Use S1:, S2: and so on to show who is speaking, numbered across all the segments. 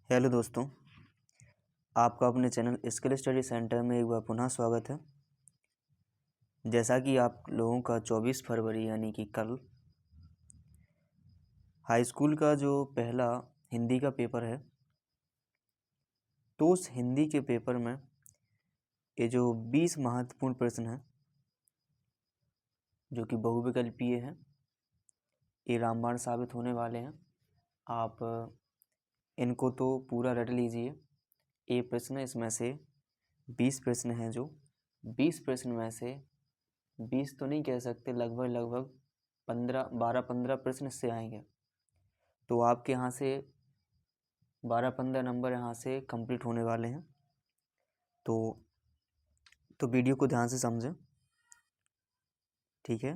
S1: Hello दोस्तों, आपका अपने चैनल स्किल स्टडी सेंटर में एक बार पुनः स्वागत है। जैसा कि आप लोगों का 24 फरवरी यानी कि कल हाई स्कूल का जो पहला हिंदी का पेपर है, तो उस हिंदी के पेपर में ये जो 20 महत्वपूर्ण प्रश्न हैं जो कि बहुविकल्पीय हैं, ये रामबाण साबित होने वाले हैं। आप इनको तो पूरा रट लीजिए। ये प्रश्न इसमें से 20 प्रश्न हैं, जो 20 प्रश्न में से 20 तो नहीं कह सकते, लगभग 12-15 प्रश्न इससे आएंगे। तो आपके यहाँ से 12-15 नंबर यहाँ से कंप्लीट होने वाले हैं। तो वीडियो को ध्यान से समझें, ठीक है।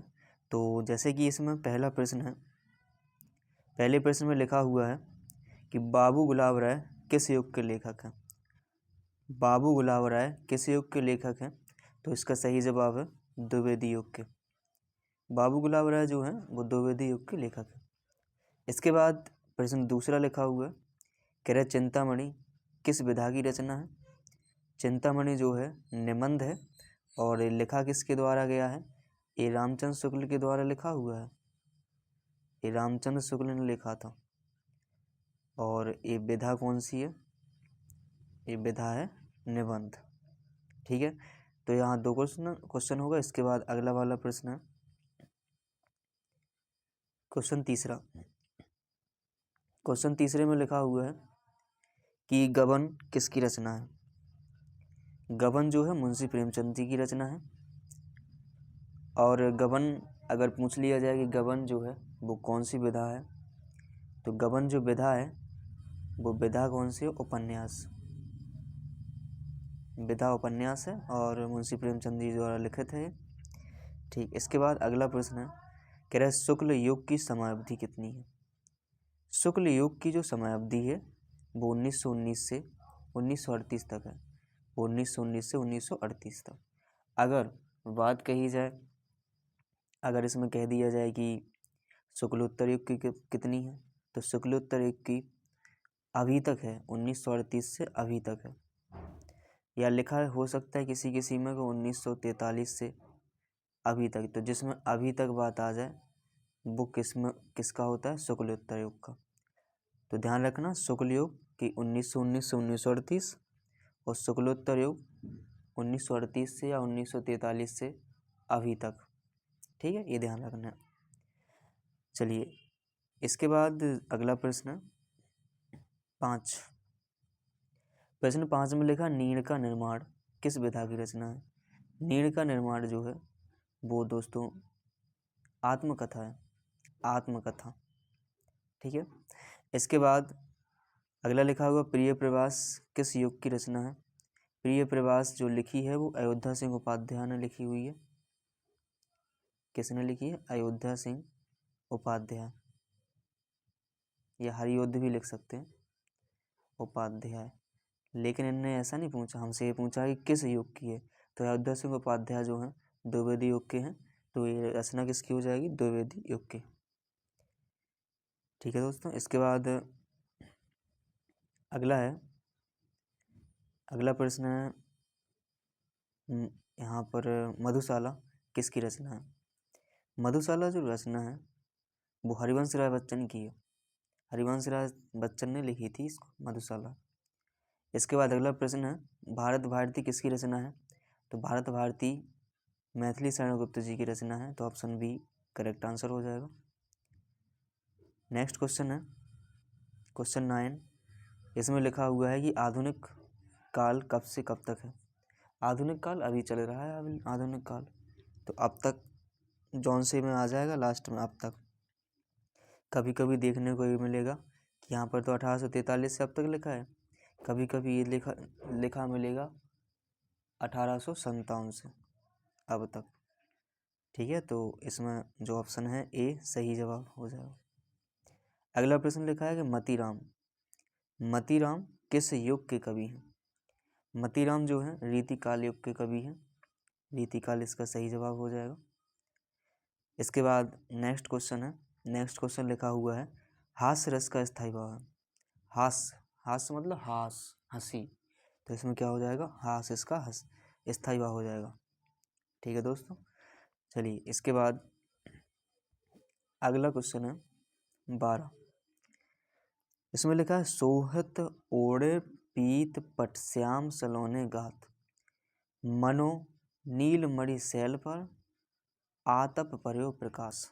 S1: तो जैसे कि इसमें पहला प्रश्न है, पहले प्रश्न में लिखा हुआ है कि बाबू गुलाब राय किस युग के लेखक हैं। बाबू गुलाब राय किस युग के लेखक हैं? तो इसका सही जवाब है द्विवेदी युग के। बाबू गुलाब राय जो हैं वो द्विवेदी युग के लेखक हैं। इसके बाद प्रश्न दूसरा लिखा हुआ है, कह रहे चिंतामणि किस विधा की रचना है। चिंतामणि जो है निबंध है और लिखा किसके द्वारा गया है? ये रामचंद्र शुक्ल के द्वारा लिखा हुआ है। ये रामचंद्र शुक्ल ने लिखा था। और ये विधा कौन सी है? ये विधा है निबंध, ठीक है। तो यहाँ दो क्वेश्चन होगा। इसके बाद अगला वाला प्रश्न है क्वेश्चन तीसरा। क्वेश्चन तीसरे में लिखा हुआ है कि गबन किसकी रचना है। गबन जो है मुंशी प्रेमचंद जी की रचना है। और गबन अगर पूछ लिया जाए कि गबन जो है वो कौन सी विधा है, तो गबन जो विधा है वो विधा कौन सी है? उपन्यास। विधा उपन्यास है और मुंशी प्रेमचंद जी द्वारा लिखित है, ठीक। इसके बाद अगला प्रश्न है, कह रहा है शुक्ल युग की समयावधि कितनी है। शुक्ल युग की जो समयावधि है वो 1919 से 1938 तक है। 1919 से 1938 तक। अगर बात कही जाए, अगर इसमें कह दिया जाए कि शुक्लोत्तर युग की कितनी है, तो शुक्लोत्तर युग की अभी तक है 1938 से अभी तक है। या लिखा हो सकता है किसी किसी में को 1943 से अभी तक। तो जिसमें अभी तक बात आ जाए वो किसका होता है? शुक्लोत्तर युग का। तो ध्यान रखना, शुक्ल युग की 1919 से 1938 और शुक्लोत्तर युग 1938 से या 1943 से अभी तक, ठीक है। ये ध्यान रखना है। चलिए, इसके बाद अगला प्रश्न 5। प्रश्न 5 में लिखा नीड़ का निर्माण किस विधा की रचना है। नीड़ का निर्माण जो है वो दोस्तों आत्मकथा है, आत्मकथा, ठीक है। इसके बाद अगला लिखा हुआ प्रिय प्रवास किस युग की रचना है। प्रिय प्रवास जो लिखी है वो अयोध्या सिंह उपाध्याय ने लिखी हुई है। किसने लिखी है? अयोध्या सिंह उपाध्याय, या हरियोद्ध भी लिख सकते हैं, उपाध्याय। लेकिन इनने ऐसा नहीं पूछा, हमसे ये पूछा कि किस युग की है। तो अयोध्या सिंह उपाध्याय जो हैं द्विवेदी युग के हैं। तो ये रचना किसकी हो जाएगी? द्विवेदी युग की, ठीक है दोस्तों। इसके बाद अगला है, अगला प्रश्न है यहाँ पर मधुशाला किसकी रचना है। मधुशाला जो रचना है वो हरिवंश राय बच्चन की है। हरिवंश राय बच्चन ने लिखी थी इसको, मधुशाला। इसके बाद अगला प्रश्न है भारत भारती किसकी रचना है। तो भारत भारती मैथिली शरण गुप्त जी की रचना है। तो ऑप्शन बी करेक्ट आंसर हो जाएगा। नेक्स्ट क्वेश्चन है क्वेश्चन 9। इसमें लिखा हुआ है कि आधुनिक काल कब से कब तक है। आधुनिक काल अभी चल रहा है, अभी आधुनिक काल। तो अब तक जौन से में आ जाएगा लास्ट में, अब तक। कभी कभी देखने को ये मिलेगा कि यहाँ पर तो 1843 से अब तक लिखा है, कभी कभी ये लिखा मिलेगा 1857 से अब तक, ठीक है। तो इसमें जो ऑप्शन है ए सही जवाब हो जाएगा। अगला प्रश्न लिखा है कि मतीराम, मतीराम किस युग के कवि हैं। मतीराम जो है रीतिकाल युग के कवि हैं। रीतिकाल इसका सही जवाब हो जाएगा। इसके बाद नेक्स्ट क्वेश्चन है, नेक्स्ट क्वेश्चन लिखा हुआ है हास्य रस का स्थायी भाव है। हास्य हास्य मतलब हास, हंसी, तो इसमें क्या हो जाएगा, हास, इसका हस स्थाई भाव हो जाएगा। ठीक है दोस्तों, चलिए इसके बाद अगला क्वेश्चन है 12। इसमें लिखा है सोहत ओढ़े पीत पट श्याम सलोने गात, मनो नील मणि शैल पर आतप पर्यो प्रकाश।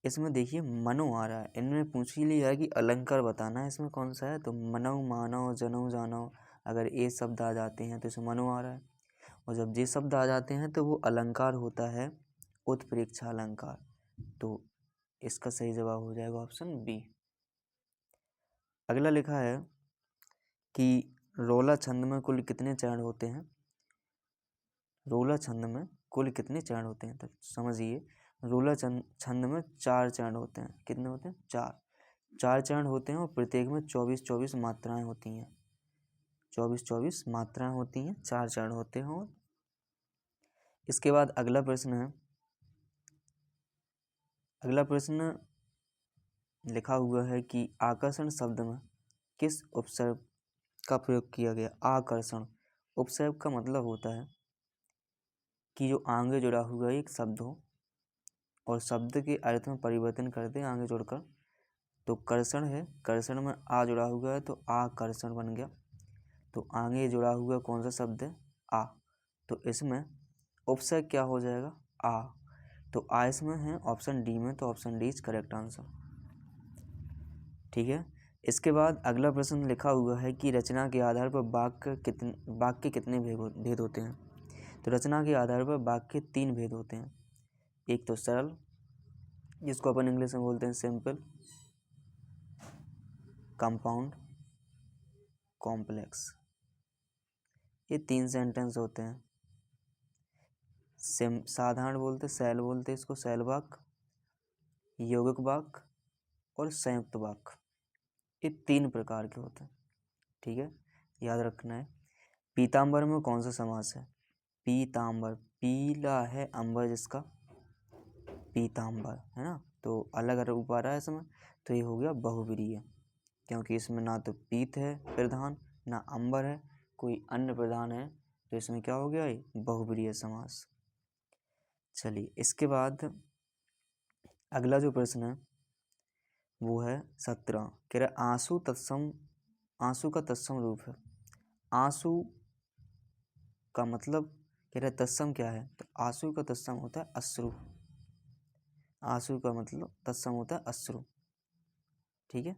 S1: इसमें देखिए मनो आ रहा है, इनमें पूछ ही लिया है कि अलंकार बताना है इसमें कौन सा है, तो मनौ मानव जनौ जानव, अगर ये शब्द आ जाते हैं तो इसमें मनो आ रहा है, और जब ये शब्द आ जाते हैं तो वो अलंकार होता है उत्प्रेक्षा अलंकार। तो इसका सही जवाब हो जाएगा ऑप्शन बी। अगला लिखा है कि रोला छंद में कुल कितने चरण होते हैं, रोला छंद में कुल कितने चरण होते हैं, तो समझिए रोला छंद में 4 चरण होते हैं। कितने होते हैं, 4 चरण होते हैं, और प्रत्येक में 24-24 मात्राएं होती हैं, 24-24 मात्राएं होती हैं, 4 चरण होते हैं। और इसके बाद अगला प्रश्न लिखा हुआ है कि आकर्षण शब्द में किस उपसर्ग का प्रयोग किया गया। आकर्षण उपसर्ग का मतलब होता है कि जो आगे जुड़ा हुआ एक शब्द हो और शब्द के अर्थ में परिवर्तन कर दे आगे जोड़कर, तो कर्षण है, कर्षण में आ जुड़ा हुआ है तो आकर्षण बन गया। तो आगे जुड़ा हुआ कौन सा शब्द है, आ, तो इसमें उपसर्ग क्या हो जाएगा, आ, तो आ इसमें है ऑप्शन डी में, तो option D is correct answer. ठीक है, इसके बाद अगला प्रश्न लिखा हुआ है कि रचना के आधार पर वाक्य कितने भेद होते हैं। तो रचना के आधार पर वाक्य 3 भेद होते हैं। एक तो सरल, जिसको अपन इंग्लिश में बोलते हैं सिंपल, कंपाउंड, कॉम्प्लेक्स, ये 3 सेंटेंस होते हैं। साधारण बोलते, शैल बोलते इसको, शैल वाक्य, यौगिक वाक्य और संयुक्त वाक्य, ये 3 प्रकार के होते हैं। ठीक है, याद रखना है। पीताम्बर में कौन सा समास है, पीताम्बर, पीला है अंबर जिसका, पीताम्बर है ना, तो अलग रूप आ रहा है इसमें, तो ये हो गया बहुव्रीहि, क्योंकि इसमें ना तो पीत है प्रधान, ना अंबर है, कोई अन्य प्रधान है, तो इसमें क्या हो गया, ये बहुव्रीहि समास। चलिए इसके बाद अगला जो प्रश्न है वो है 17, कह रहा आंसू तत्सम, आंसू का तत्सम रूप है। आंसू का मतलब कह रहा तत्सम क्या है, तो आंसू का तत्सम होता है अश्रु, आंसू का मतलब तत्सम होता है अश्रु। ठीक है,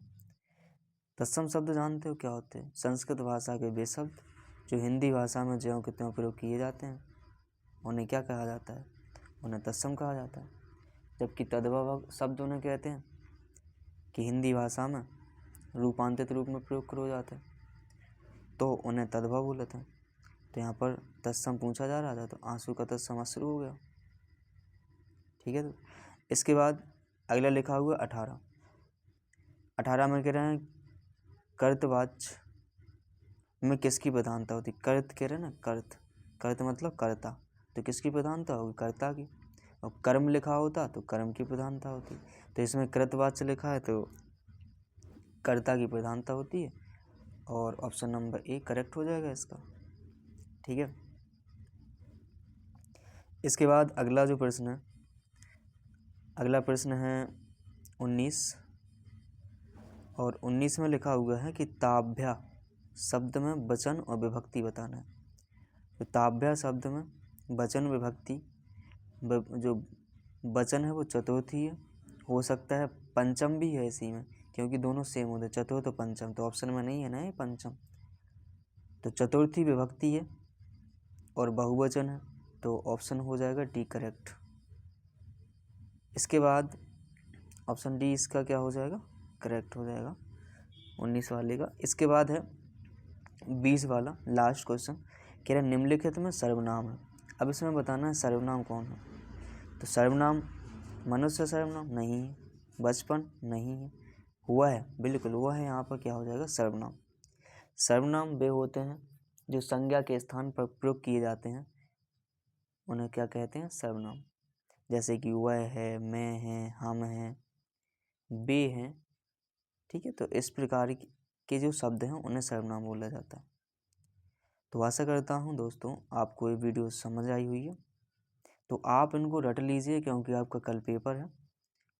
S1: तत्सम शब्द जानते हो क्या होते हैं, संस्कृत भाषा के वे शब्द जो हिंदी भाषा में ज्यों के त्यों प्रयोग किए जाते हैं, उन्हें क्या कहा जाता है, उन्हें तत्सम कहा जाता है। जबकि तद्भव शब्द उन्हें कहते हैं कि हिंदी भाषा में रूपांतरित रूप में प्रयोग करो जाते हैं, तो उन्हें तद्भव बोलते हैं। तो यहाँ पर तत्सम पूछा जा रहा था, तो आंसू का तत्सम अश्रु हो गया। ठीक है, तो इसके बाद अगला लिखा हुआ 18 में कह रहे हैं कर्तवाच्य में किसकी प्रधानता होती, कर्त कह रहे हैं ना, कर्त मतलब कर्ता, तो किसकी प्रधानता होगी, कर्ता की। और कर्म लिखा होता तो कर्म की प्रधानता होती, तो इसमें कृतवाच्य लिखा है तो कर्ता की प्रधानता होती है, और ऑप्शन नंबर ए करेक्ट हो जाएगा इसका। ठीक है, इसके बाद अगला जो प्रश्न है, अगला प्रश्न है 19, और 19 में लिखा हुआ है कि ताभ्या शब्द में वचन और विभक्ति बताना है। तो ताभ्या शब्द में वचन विभक्ति, जो वचन है वो चतुर्थी है, हो सकता है पंचम भी है इसी में, क्योंकि दोनों सेम होते हैं, चतुर्थ और पंचम, तो ऑप्शन में नहीं है ना ये पंचम, तो चतुर्थी विभक्ति है और बहुवचन है, तो ऑप्शन हो जाएगा डी करेक्ट। इसके बाद ऑप्शन डी इसका क्या हो जाएगा, करेक्ट हो जाएगा 19 वाले का। इसके बाद है 20 वाला लास्ट क्वेश्चन, कह रहा निम्नलिखित में सर्वनाम है। अब इसमें बताना है सर्वनाम कौन है। तो सर्वनाम मनुष्य सर्वनाम नहीं है, बचपन नहीं है, हुआ है, बिल्कुल हुआ है, यहाँ पर क्या हो जाएगा सर्वनाम। सर्वनाम वे होते हैं जो संज्ञा के स्थान पर प्रयोग किए जाते हैं, उन्हें क्या कहते हैं सर्वनाम। जैसे कि वह है, मैं है, हम हैं, वे हैं। ठीक है, तो इस प्रकार के जो शब्द हैं उन्हें सर्वनाम बोला जाता है। तो आशा करता हूँ दोस्तों आपको ये वीडियो समझ आई हुई है। तो आप इनको रट लीजिए क्योंकि आपका कल पेपर है,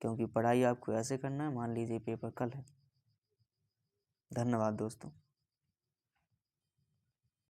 S1: क्योंकि पढ़ाई आपको ऐसे करना है, मान लीजिए पेपर कल है। धन्यवाद दोस्तों।